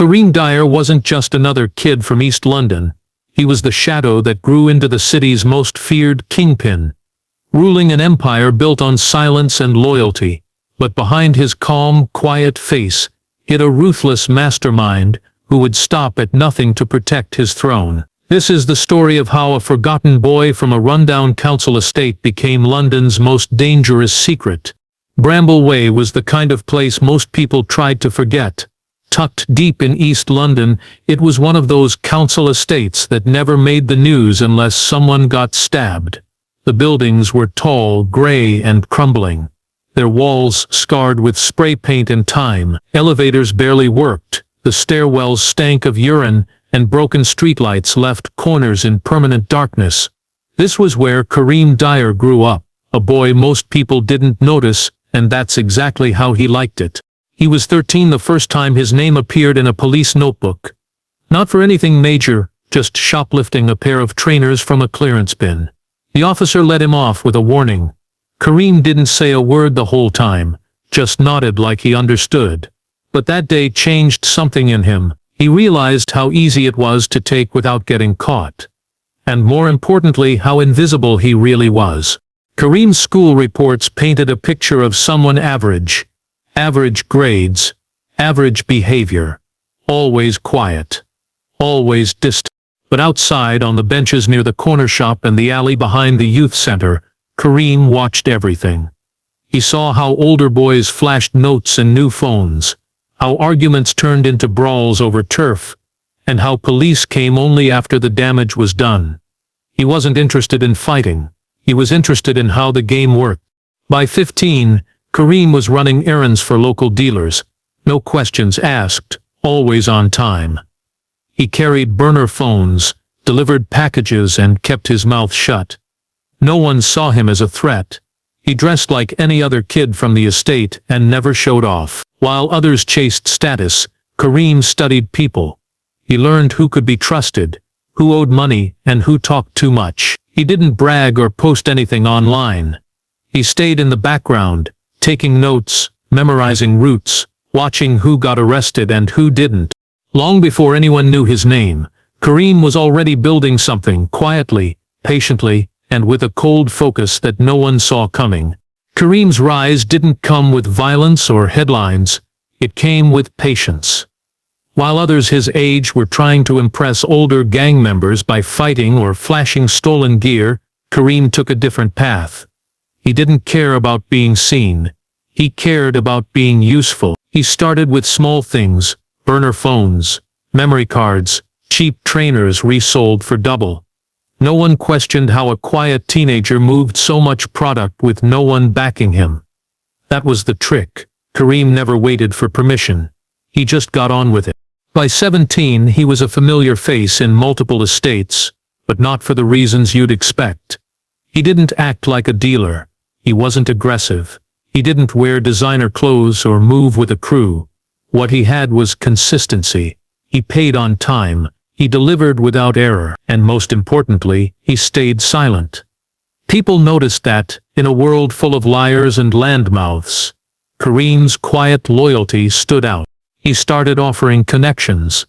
Kareem Dyer wasn't just another kid from East London. He was the shadow that grew into the city's most feared kingpin, ruling an empire built on silence and loyalty. But behind his calm, quiet face hid a ruthless mastermind who would stop at nothing to protect his throne. This is the story of how a forgotten boy from a rundown council estate became London's most dangerous secret. Bramble Way was the kind of place most people tried to forget. Tucked deep in East London, it was one of those council estates that never made the news unless someone got stabbed. The buildings were tall, grey and crumbling, their walls scarred with spray paint and time. Elevators barely worked, the stairwells stank of urine, and broken streetlights left corners in permanent darkness. This was where Kareem Dyer grew up, a boy most people didn't notice, and that's exactly how he liked it. He was 13 the first time his name appeared in a police notebook. Not for anything major, just shoplifting a pair of trainers from a clearance bin. The officer let him off with a warning. Kareem didn't say a word the whole time, just nodded like he understood. But that day changed something in him. He realized how easy it was to take without getting caught. And more importantly, how invisible he really was. Kareem's school reports painted a picture of someone average. Average grades, average behavior, always quiet, always distant. But outside on the benches near the corner shop and the alley behind the youth center, Kareem watched everything. He saw how older boys flashed notes and new phones, how arguments turned into brawls over turf, and how police came only after the damage was done. He wasn't interested in fighting. He was interested in how the game worked. By 15, Kareem was running errands for local dealers, no questions asked, always on time. He carried burner phones, delivered packages and kept his mouth shut. No one saw him as a threat. He dressed like any other kid from the estate and never showed off. While others chased status, Kareem studied people. He learned who could be trusted, who owed money, and who talked too much. He didn't brag or post anything online. He stayed in the background, taking notes, memorizing routes, watching who got arrested and who didn't. Long before anyone knew his name, Kareem was already building something quietly, patiently, and with a cold focus that no one saw coming. Kareem's rise didn't come with violence or headlines, it came with patience. While others his age were trying to impress older gang members by fighting or flashing stolen gear, Kareem took a different path. He didn't care about being seen. He cared about being useful. He started with small things, burner phones, memory cards, cheap trainers resold for double. No one questioned how a quiet teenager moved so much product with no one backing him. That was the trick. Kareem never waited for permission. He just got on with it. By 17, he was a familiar face in multiple estates, but not for the reasons you'd expect. He didn't act like a dealer. He wasn't aggressive. He didn't wear designer clothes or move with a crew. What he had was consistency. He paid on time. He delivered without error. And most importantly, he stayed silent. People noticed that, in a world full of liars and landmouths, Kareem's quiet loyalty stood out. He started offering connections.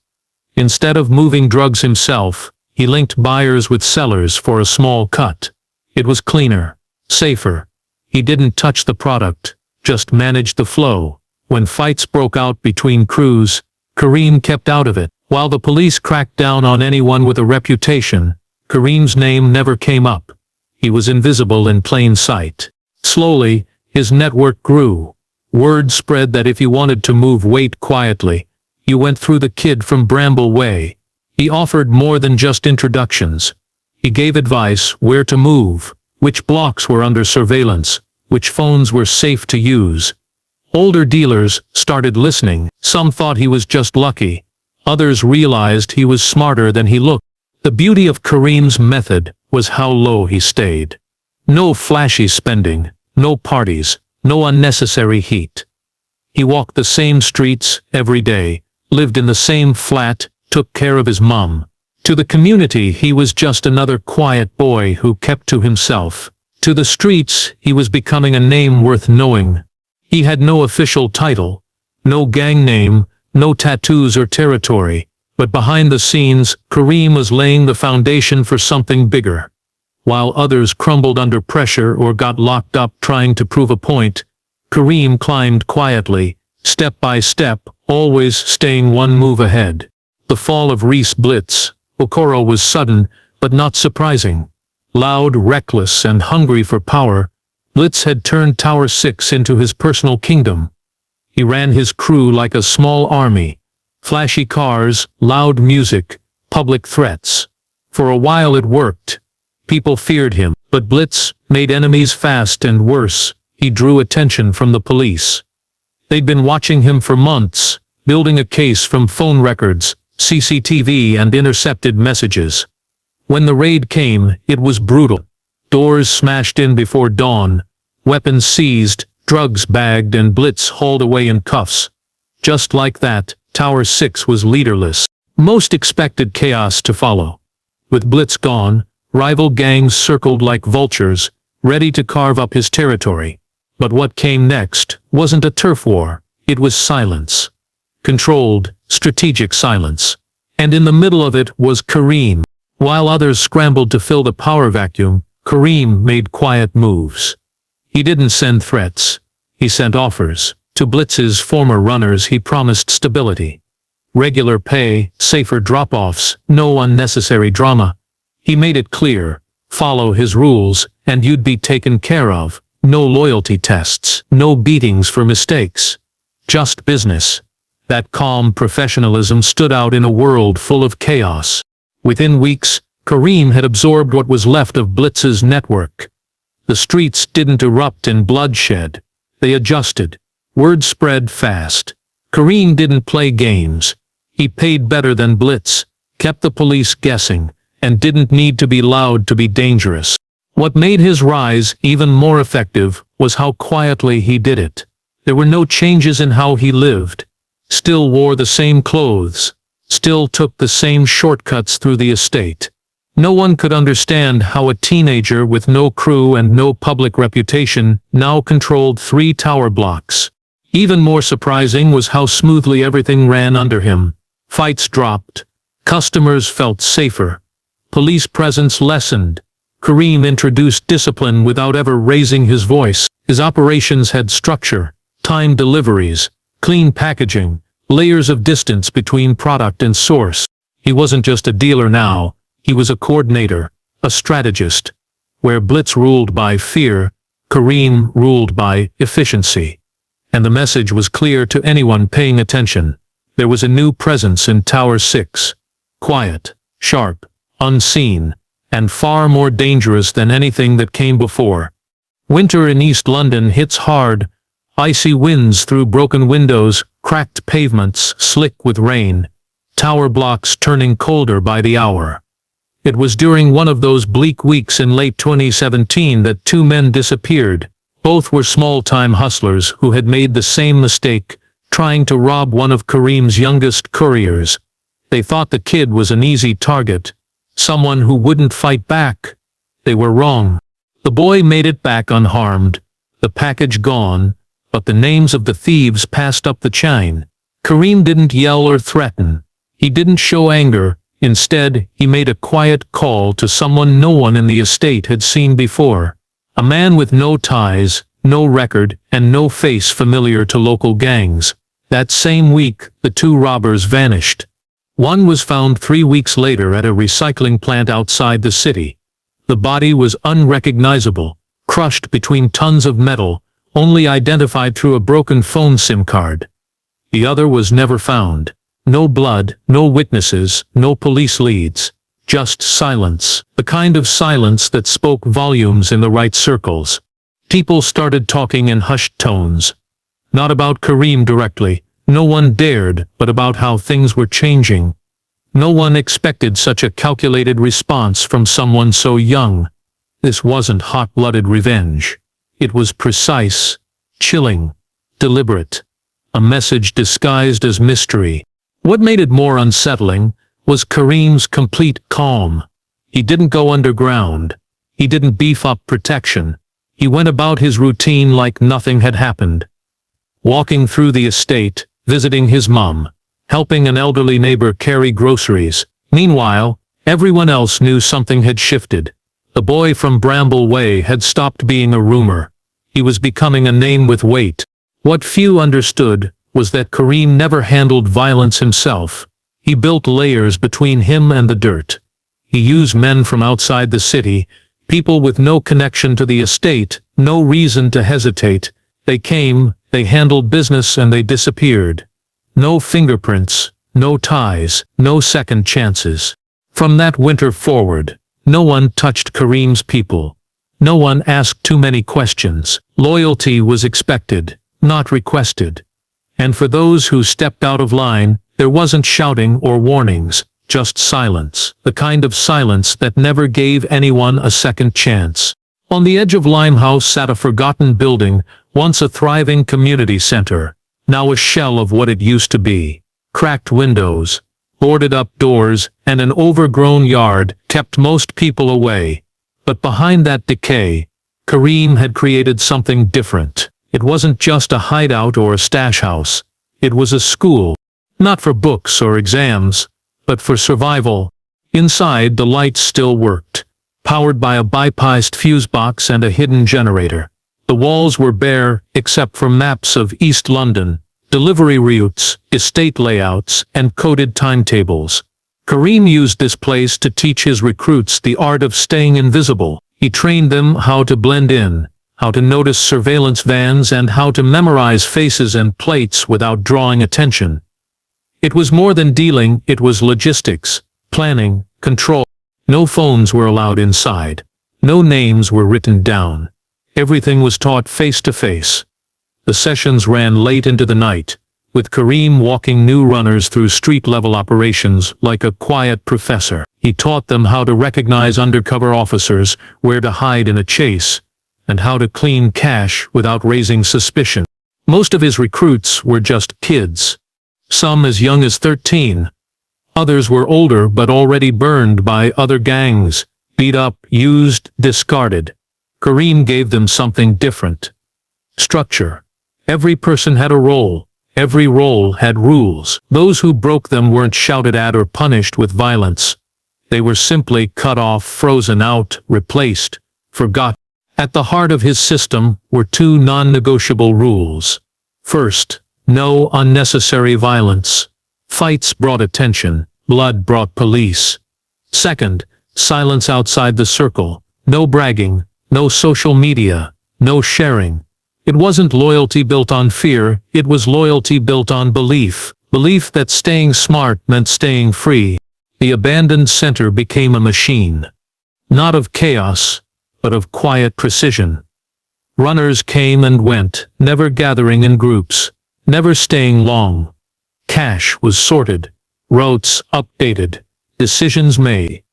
Instead of moving drugs himself, he linked buyers with sellers for a small cut. It was cleaner, safer. He didn't touch the product, just managed the flow. When fights broke out between crews, Kareem kept out of it. While the police cracked down on anyone with a reputation, Kareem's name never came up. He was invisible in plain sight. Slowly, his network grew. Word spread that if you wanted to move weight quietly, you went through the kid from Bramble Way. He offered more than just introductions. He gave advice where to move, which blocks were under surveillance, which phones were safe to use. Older dealers started listening. Some thought he was just lucky. Others realized he was smarter than he looked. The beauty of Kareem's method was how low he stayed. No flashy spending, no parties, no unnecessary heat. He walked the same streets every day, lived in the same flat, took care of his mom. To the community, he was just another quiet boy who kept to himself. To the streets, he was becoming a name worth knowing. He had no official title, no gang name, no tattoos or territory, but behind the scenes, Kareem was laying the foundation for something bigger. While others crumbled under pressure or got locked up trying to prove a point, Kareem climbed quietly, step by step, always staying one move ahead. The fall of Reese Blitz Okoro was sudden, but not surprising. Loud, reckless, and hungry for power, Blitz had turned Tower 6 into his personal kingdom. He ran his crew like a small army. Flashy cars, loud music, public threats. For a while it worked. People feared him, but Blitz made enemies fast, and worse, he drew attention from the police. They'd been watching him for months, building a case from phone records, CCTV, and intercepted messages. When the raid came, it was brutal. Doors smashed in before dawn, weapons seized, drugs bagged, and Blitz hauled away in cuffs. Just like that, Tower 6 was leaderless. Most expected chaos to follow. With Blitz gone, rival gangs circled like vultures, ready to carve up his territory. But what came next wasn't a turf war, it was silence. Controlled, strategic silence. And in the middle of it was Kareem. While others scrambled to fill the power vacuum, Kareem made quiet moves. He didn't send threats. He sent offers. To Blitz's former runners he promised stability. Regular pay, safer drop-offs, no unnecessary drama. He made it clear, follow his rules, and you'd be taken care of. No loyalty tests, no beatings for mistakes. Just business. That calm professionalism stood out in a world full of chaos. Within weeks, Kareem had absorbed what was left of Blitz's network. The streets didn't erupt in bloodshed. They adjusted. Word spread fast. Kareem didn't play games. He paid better than Blitz, kept the police guessing, and didn't need to be loud to be dangerous. What made his rise even more effective was how quietly he did it. There were no changes in how he lived. Still wore the same clothes. Still took the same shortcuts through the estate. No one could understand how a teenager with no crew and no public reputation now controlled 3 tower blocks. Even more surprising was how smoothly everything ran under him. Fights dropped. Customers felt safer. Police presence lessened. Kareem introduced discipline without ever raising his voice. His operations had structure, timed deliveries, clean packaging, layers of distance between product and source. He wasn't just a dealer now, he was a coordinator, a strategist. Where Blitz ruled by fear, Kareem ruled by efficiency. And the message was clear to anyone paying attention. There was a new presence in Tower 6. Quiet, sharp, unseen, and far more dangerous than anything that came before. Winter in East London hits hard. Icy winds through broken windows, cracked pavements slick with rain. Tower blocks turning colder by the hour. It was during one of those bleak weeks in late 2017 that 2 men disappeared. Both were small-time hustlers who had made the same mistake, trying to rob one of Kareem's youngest couriers. They thought the kid was an easy target, someone who wouldn't fight back. They were wrong. The boy made it back unharmed, the package gone, but the names of the thieves passed up the chain. Kareem didn't yell or threaten. He didn't show anger. Instead, he made a quiet call to someone no one in the estate had seen before. A man with no ties, no record, and no face familiar to local gangs. That same week, the 2 robbers vanished. One was found 3 weeks later at a recycling plant outside the city. The body was unrecognizable, crushed between tons of metal, only identified through a broken phone SIM card. The other was never found. No blood, no witnesses, no police leads. Just silence, the kind of silence that spoke volumes in the right circles. People started talking in hushed tones. Not about Kareem directly, no one dared, but about how things were changing. No one expected such a calculated response from someone so young. This wasn't hot-blooded revenge. It was precise, chilling, deliberate. A message disguised as mystery. What made it more unsettling was Kareem's complete calm. He didn't go underground. He didn't beef up protection. He went about his routine like nothing had happened. Walking through the estate, visiting his mom, helping an elderly neighbor carry groceries. Meanwhile, everyone else knew something had shifted. The boy from Bramble Way had stopped being a rumor. He was becoming a name with weight. What few understood was that Kareem never handled violence himself. He built layers between him and the dirt. He used men from outside the city, people with no connection to the estate, no reason to hesitate. They came, they handled business, and they disappeared. No fingerprints, no ties, no second chances. From that winter forward, no one touched Kareem's people. No one asked too many questions. Loyalty was expected, not requested. And for those who stepped out of line, there wasn't shouting or warnings, just silence, the kind of silence that never gave anyone a second chance. On the edge of Limehouse sat a forgotten building, once a thriving community center, now a shell of what it used to be. Cracked windows, boarded-up doors, and an overgrown yard kept most people away. But behind that decay, Kareem had created something different. It wasn't just a hideout or a stash house. It was a school. Not for books or exams, but for survival. Inside, the lights still worked, powered by a bypassed fuse box and a hidden generator. The walls were bare, except for maps of East London, delivery routes, estate layouts, and coded timetables. Kareem used this place to teach his recruits the art of staying invisible. He trained them how to blend in, how to notice surveillance vans, and how to memorize faces and plates without drawing attention. It was more than dealing, it was logistics, planning, control. No phones were allowed inside. No names were written down. Everything was taught face to face. The sessions ran late into the night, with Kareem walking new runners through street-level operations like a quiet professor. He taught them how to recognize undercover officers, where to hide in a chase, and how to clean cash without raising suspicion. Most of his recruits were just kids. Some as young as 13. Others were older but already burned by other gangs, beat up, used, discarded. Kareem gave them something different. Structure. Every person had a role. Every role had rules. Those who broke them weren't shouted at or punished with violence. They were simply cut off, frozen out, replaced, forgotten. At the heart of his system were two non-negotiable rules. First, no unnecessary violence. Fights brought attention, blood brought police. Second, silence outside the circle. No bragging, no social media, no sharing. It wasn't loyalty built on fear, it was loyalty built on belief. Belief that staying smart meant staying free. The abandoned center became a machine. Not of chaos, but of quiet precision. Runners came and went, never gathering in groups, never staying long. Cash was sorted, routes updated, decisions made.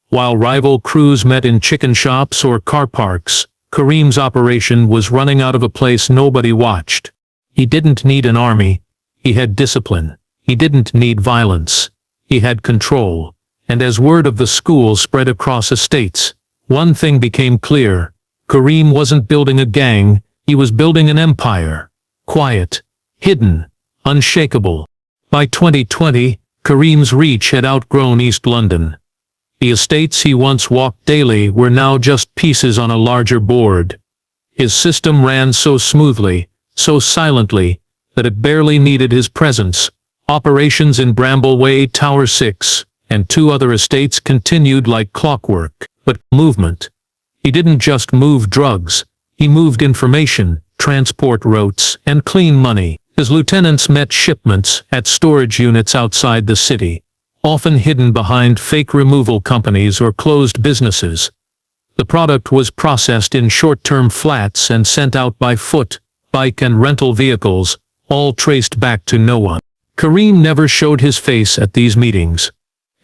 While rival crews met in chicken shops or car parks, Kareem's operation was running out of a place nobody watched. He didn't need an army. He had discipline. He didn't need violence. He had control. And as word of the school spread across estates, one thing became clear. Kareem wasn't building a gang, he was building an empire. Quiet, hidden, unshakable. By 2020, Kareem's reach had outgrown East London. The estates he once walked daily were now just pieces on a larger board. His system ran so smoothly, so silently, that it barely needed his presence. Operations in Bramble Way, Tower 6, and 2 other estates continued like clockwork. But movement. He didn't just move drugs, he moved information, transport routes, and clean money. His lieutenants met shipments at storage units outside the city, often hidden behind fake removal companies or closed businesses. The product was processed in short-term flats and sent out by foot, bike and rental vehicles, all traced back to no one. Kareem never showed his face at these meetings.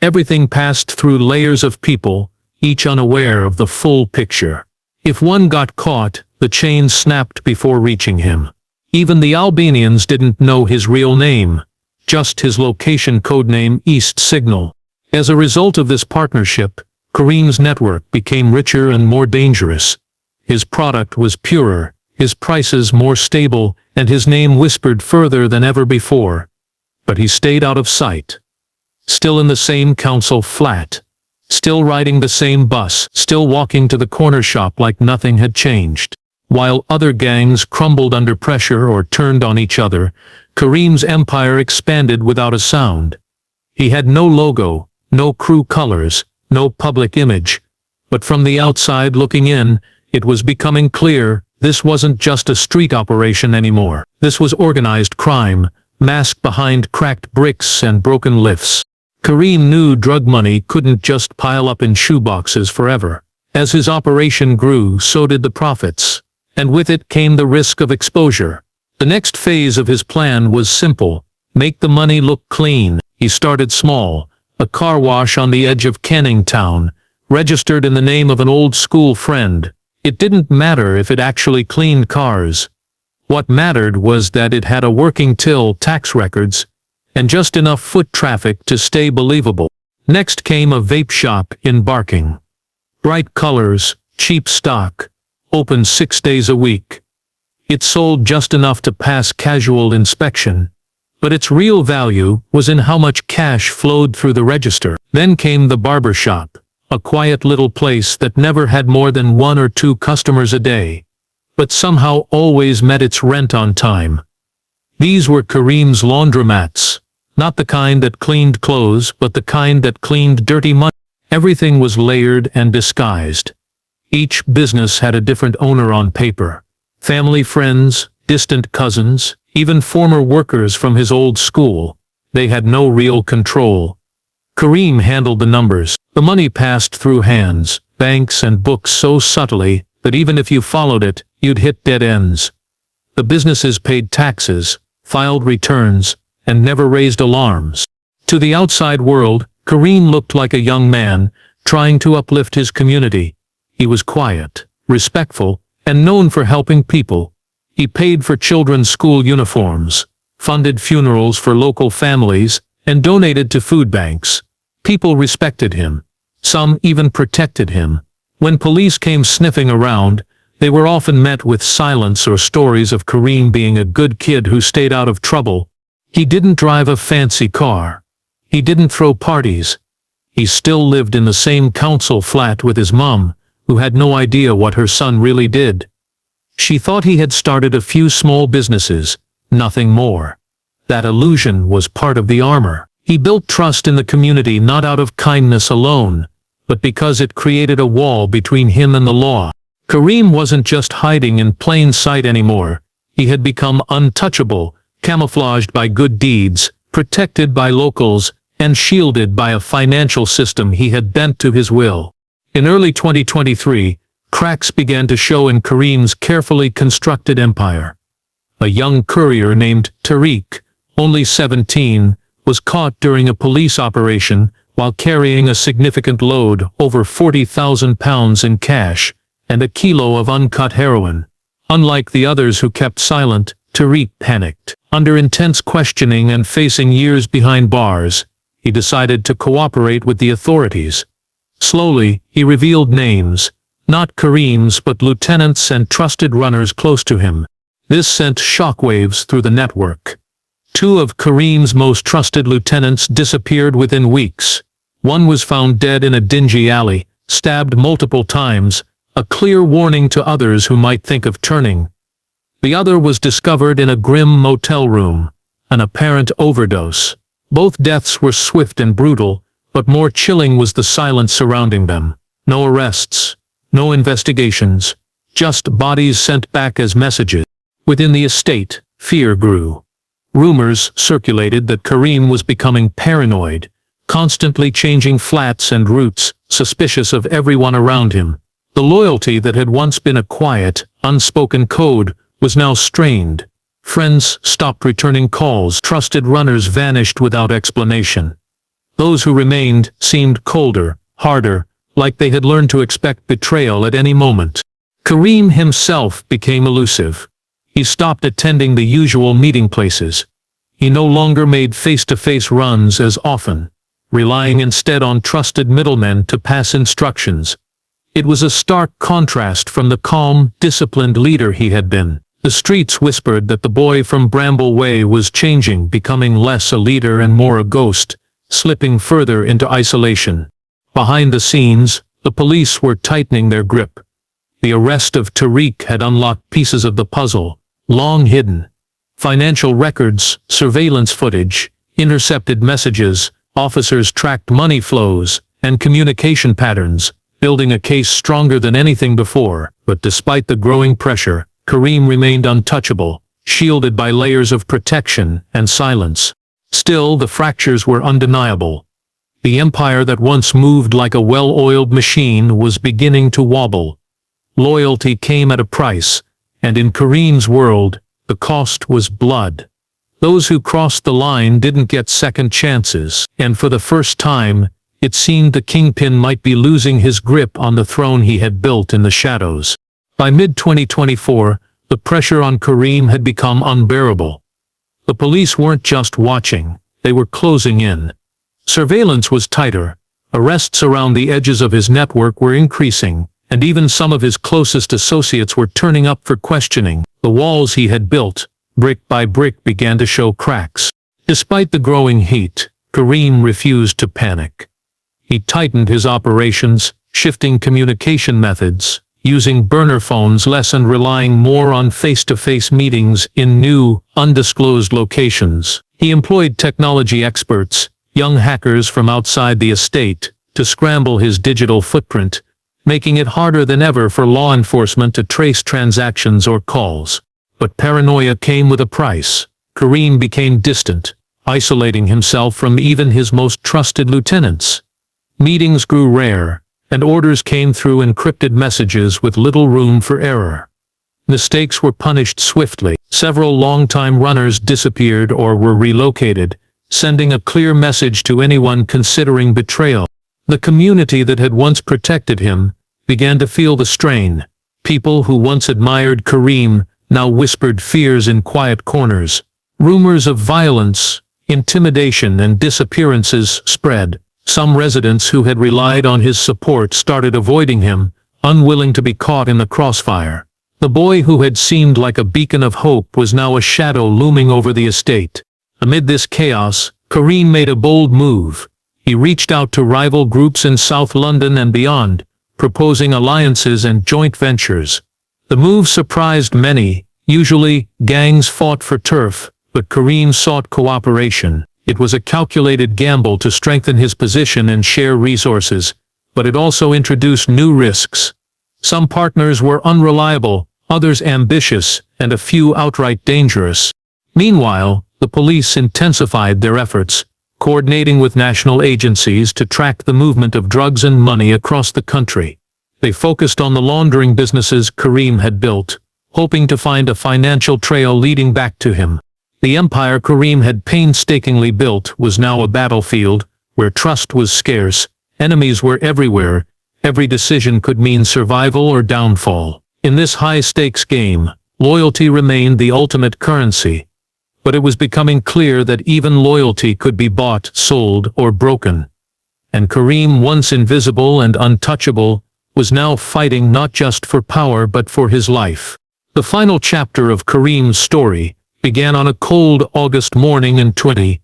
Everything passed through layers of people, each unaware of the full picture. If one got caught, the chain snapped before reaching him. Even the Albanians didn't know his real name, just his location codename East Signal. As a result of this partnership, Kareem's network became richer and more dangerous. His product was purer, his prices more stable, and his name whispered further than ever before. But he stayed out of sight. Still in the same council flat. Still riding the same bus. Still walking to the corner shop like nothing had changed. While other gangs crumbled under pressure or turned on each other, Kareem's empire expanded without a sound. He had no logo, no crew colors, no public image. But from the outside looking in, it was becoming clear this wasn't just a street operation anymore. This was organized crime, masked behind cracked bricks and broken lifts. Kareem knew drug money couldn't just pile up in shoeboxes forever. As his operation grew, so did the profits. And with it came the risk of exposure. The next phase of his plan was simple: make the money look clean. He started small, a car wash on the edge of Canning Town, registered in the name of an old school friend. It didn't matter if it actually cleaned cars. What mattered was that it had a working till, tax records, and just enough foot traffic to stay believable. Next came a vape shop in Barking. Bright colors, cheap stock, open 6 days a week. It sold just enough to pass casual inspection, but its real value was in how much cash flowed through the register. Then came the barber shop, a quiet little place that never had more than 1 or 2 customers a day, but somehow always met its rent on time. These were Kareem's laundromats, not the kind that cleaned clothes, but the kind that cleaned dirty money. Everything was layered and disguised. Each business had a different owner on paper. Family friends, distant cousins, even former workers from his old school. They had no real control. Kareem handled the numbers. The money passed through hands, banks and books so subtly that even if you followed it, you'd hit dead ends. The businesses paid taxes, filed returns, and never raised alarms. To the outside world, Kareem looked like a young man, trying to uplift his community. He was quiet, respectful, and known for helping people. He paid for children's school uniforms, funded funerals for local families, and donated to food banks. People respected him. Some even protected him. When police came sniffing around, they were often met with silence or stories of Kareem being a good kid who stayed out of trouble. He didn't drive a fancy car. He didn't throw parties. He still lived in the same council flat with his mom, who had no idea what her son really did. She thought he had started a few small businesses, nothing more. That illusion was part of the armor. He built trust in the community not out of kindness alone, but because it created a wall between him and the law. Kareem wasn't just hiding in plain sight anymore. He had become untouchable, camouflaged by good deeds, protected by locals, and shielded by a financial system he had bent to his will. In early 2023, cracks began to show in Kareem's carefully constructed empire. A young courier named Tariq, only 17, was caught during a police operation while carrying a significant load, over 40,000 pounds in cash, and a kilo of uncut heroin. Unlike the others who kept silent, Tariq panicked. Under intense questioning and facing years behind bars, he decided to cooperate with the authorities. Slowly, he revealed names, not Kareem's but lieutenants and trusted runners close to him. This sent shockwaves through the network. 2 of Kareem's most trusted lieutenants disappeared within weeks. One was found dead in a dingy alley, stabbed multiple times, a clear warning to others who might think of turning. The other was discovered in a grim motel room, an apparent overdose. Both deaths were swift and brutal, but more chilling was the silence surrounding them. No arrests, no investigations, just bodies sent back as messages. Within the estate, fear grew. Rumors circulated that Kareem was becoming paranoid, constantly changing flats and routes, suspicious of everyone around him. The loyalty that had once been a quiet, unspoken code was now strained. Friends stopped returning calls, trusted runners vanished without explanation. Those who remained seemed colder, harder, like they had learned to expect betrayal at any moment. Kareem himself became elusive. He stopped attending the usual meeting places. He no longer made face-to-face runs as often, relying instead on trusted middlemen to pass instructions. It was a stark contrast from the calm, disciplined leader he had been. The streets whispered that the boy from Bramble Way was changing, becoming less a leader and more a ghost, slipping further into isolation. Behind the scenes, the police were tightening their grip. The arrest of Tariq had unlocked pieces of the puzzle, long hidden. Financial records, surveillance footage, intercepted messages, officers tracked money flows and communication patterns, building a case stronger than anything before. But despite the growing pressure, Kareem remained untouchable, shielded by layers of protection and silence. Still, the fractures were undeniable. The empire that once moved like a well-oiled machine was beginning to wobble. Loyalty came at a price, and in Kareem's world, the cost was blood. Those who crossed the line didn't get second chances, and for the first time, it seemed the Kingpin might be losing his grip on the throne he had built in the shadows. By mid-2024, the pressure on Kareem had become unbearable. The police weren't just watching, they were closing in. Surveillance was tighter, arrests around the edges of his network were increasing, and even some of his closest associates were turning up for questioning. The walls he had built, brick by brick, began to show cracks. Despite the growing heat, Kareem refused to panic. He tightened his operations, shifting communication methods, using burner phones less and relying more on face-to-face meetings in new, undisclosed locations. He employed technology experts, young hackers from outside the estate, to scramble his digital footprint, making it harder than ever for law enforcement to trace transactions or calls. But paranoia came with a price. Kareem became distant, isolating himself from even his most trusted lieutenants. Meetings grew rare, and orders came through encrypted messages with little room for error. Mistakes were punished swiftly. Several longtime runners disappeared or were relocated, sending a clear message to anyone considering betrayal. The community that had once protected him began to feel the strain. People who once admired Kareem now whispered fears in quiet corners. Rumors of violence, intimidation, and disappearances spread. Some residents who had relied on his support started avoiding him, unwilling to be caught in the crossfire. The boy who had seemed like a beacon of hope was now a shadow looming over the estate. Amid this chaos, Kareem made a bold move. He reached out to rival groups in South London and beyond, proposing alliances and joint ventures. The move surprised many. Usually, gangs fought for turf, but Kareem sought cooperation. It was a calculated gamble to strengthen his position and share resources, but it also introduced new risks. Some partners were unreliable, others ambitious, and a few outright dangerous. Meanwhile, the police intensified their efforts, coordinating with national agencies to track the movement of drugs and money across the country. They focused on the laundering businesses Kareem had built, hoping to find a financial trail leading back to him. The empire Kareem had painstakingly built was now a battlefield where trust was scarce, enemies were everywhere, every decision could mean survival or downfall. In this high-stakes game, loyalty remained the ultimate currency. But it was becoming clear that even loyalty could be bought, sold, or broken. And Kareem, once invisible and untouchable, was now fighting not just for power but for his life. The final chapter of Kareem's story began on a cold August morning in 20.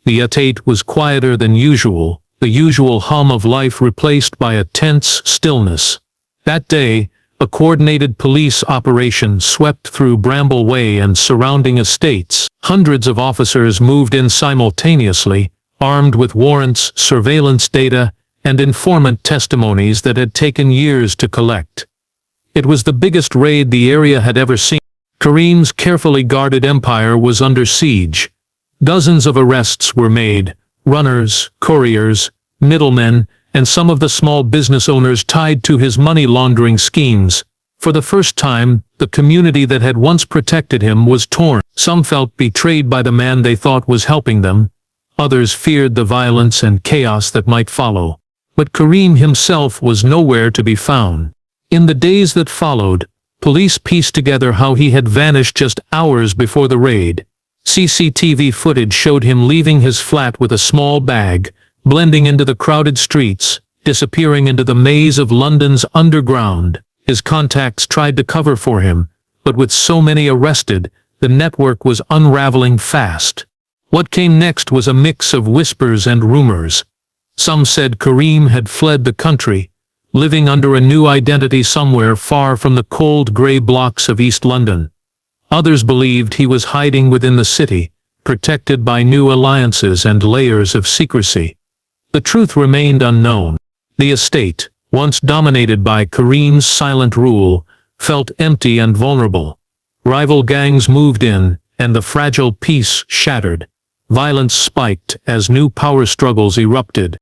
The estate was quieter than usual, the usual hum of life replaced by a tense stillness. That day, a coordinated police operation swept through Bramble Way and surrounding estates. Hundreds of officers moved in simultaneously, armed with warrants, surveillance data, and informant testimonies that had taken years to collect. It was the biggest raid the area had ever seen. Kareem's carefully guarded empire was under siege. Dozens of arrests were made, runners, couriers, middlemen, and some of the small business owners tied to his money laundering schemes. For the first time, the community that had once protected him was torn. Some felt betrayed by the man they thought was helping them. Others feared the violence and chaos that might follow. But Kareem himself was nowhere to be found. In the days that followed, police pieced together how he had vanished just hours before the raid. CCTV footage showed him leaving his flat with a small bag, blending into the crowded streets, disappearing into the maze of London's underground. His contacts tried to cover for him, But with so many arrested, the network was unraveling fast. What came next was a mix of whispers and rumors. Some said Kareem had fled the country, living under a new identity somewhere far from the cold grey blocks of East London. Others believed he was hiding within the city, protected by new alliances and layers of secrecy. The truth remained unknown. The estate, once dominated by Kareem's silent rule, felt empty and vulnerable. Rival gangs moved in, and the fragile peace shattered. Violence spiked as new power struggles erupted.